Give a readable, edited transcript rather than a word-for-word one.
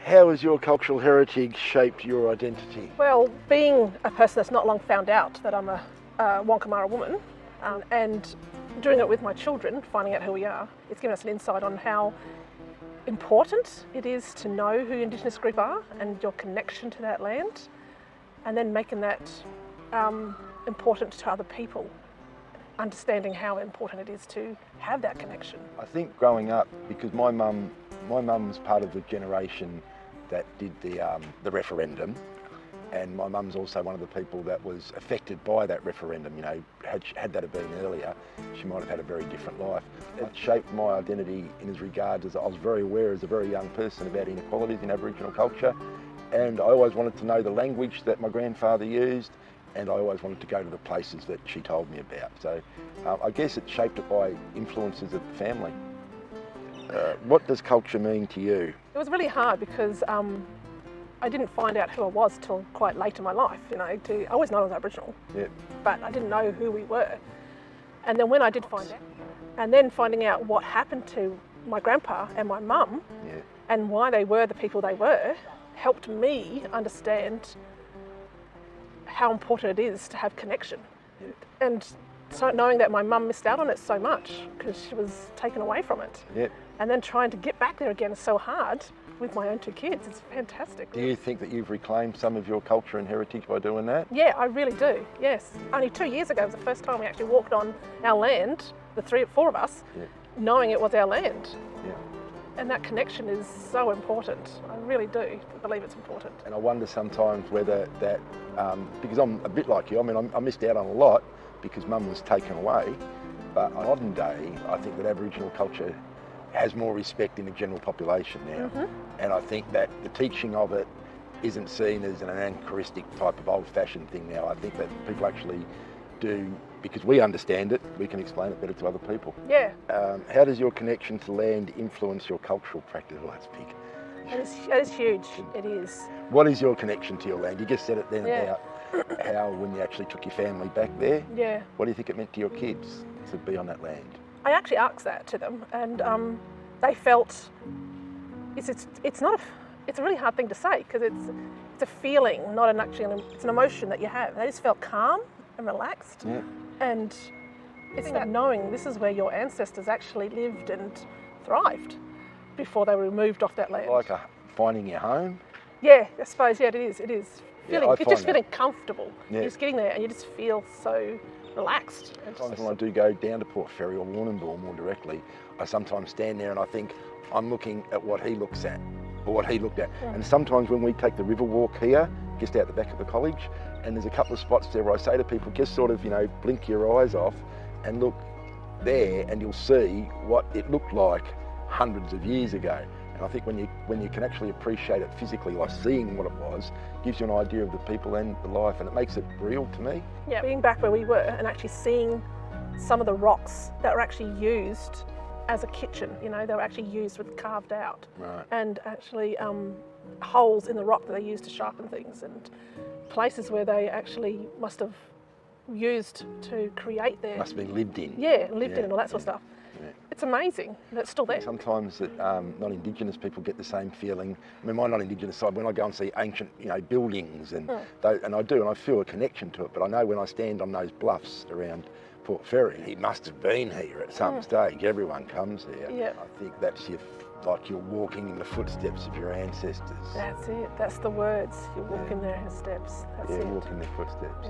How has your cultural heritage shaped your identity? Well, being a person that's not long found out that I'm a Wankamara woman, and doing it with my children, finding out who we are, it's given us an insight on how important it is to know who Indigenous group are and your connection to that land, and then making that important to other people, understanding how important it is to have that connection. I think growing up, because my mum was part of the generation that did the referendum, and my mum's also one of the people that was affected by that referendum. You know, had that have been earlier, she might have had a very different life. It shaped my identity in as regards as I was very aware as a very young person about inequalities in Aboriginal culture, and I always wanted to know the language that my grandfather used, and I always wanted to go to the places that she told me about. So I guess it shaped it by influences of the family. What does culture mean to you? It was really hard because I didn't find out who I was till quite late in my life. You know, I always known I was Aboriginal, but I didn't know who we were. And then when I did find out, and then finding out what happened to my grandpa and my mum, and why they were the people they were, helped me understand how important it is to have connection. And so knowing that my mum missed out on it so much because she was taken away from it. And then trying to get back there again is so hard with my own two kids. It's fantastic. Do you think that you've reclaimed some of your culture and heritage by doing that? Yeah, I really do, yes. Only 2 years ago was the first time we actually walked on our land, the four of us, knowing it was our land. And that connection is so important. I really do believe it's important. And I wonder sometimes whether that, because I'm a bit like you, I mean, I missed out on a lot because Mum was taken away, but modern day, I think that Aboriginal culture has more respect in the general population now. And I think that the teaching of it isn't seen as an anachronistic type of old-fashioned thing now. I think that people actually do, because we understand it, we can explain it better to other people. How does your connection to land influence your cultural practice? Well, that's big. It is huge, it is. What is your connection to your land? You just said it then about how when you actually took your family back there, what do you think it meant to your kids to be on that land? I actually asked that to them, and they felt it's a really hard thing to say because it's a feeling, not it's an emotion that you have. They just felt calm and relaxed, and it's that knowing this is where your ancestors actually lived and thrived before they were removed off that land. Like finding your home? Yeah, I suppose. Yeah, it is. It is. You're just feeling comfortable. You're just getting there, and you just feel so relaxed. Sometimes when I do go down to Port Fairy or Warrnambool more directly, I sometimes stand there and I think I'm looking at what he looks at or what he looked at. And sometimes when we take the river walk here, just out the back of the college, and there's a couple of spots there where I say to people, just sort of, you know, blink your eyes off and look there and you'll see what it looked like hundreds of years ago. And I think when you can actually appreciate it physically, like seeing what it was, gives you an idea of the people and the life, and it makes it real to me. Yeah, being back where we were and actually seeing some of the rocks that were actually used as a kitchen, you know, they were actually used with carved out. And actually holes in the rock that they used to sharpen things, and places where they actually must have used to create their... Must have been lived in. Lived in and all that sort of stuff. It's amazing that it's still there. Sometimes that non-Indigenous people get the same feeling. I mean, my non-Indigenous side, when I go and see ancient, you know, buildings, and and I feel a connection to it. But I know when I stand on those bluffs around Port Fairy, he must have been here at some stage. Everyone comes here. I think that's like you're walking in the footsteps of your ancestors. That's it. That's the words. You're walking their steps. That's it. Walking their footsteps.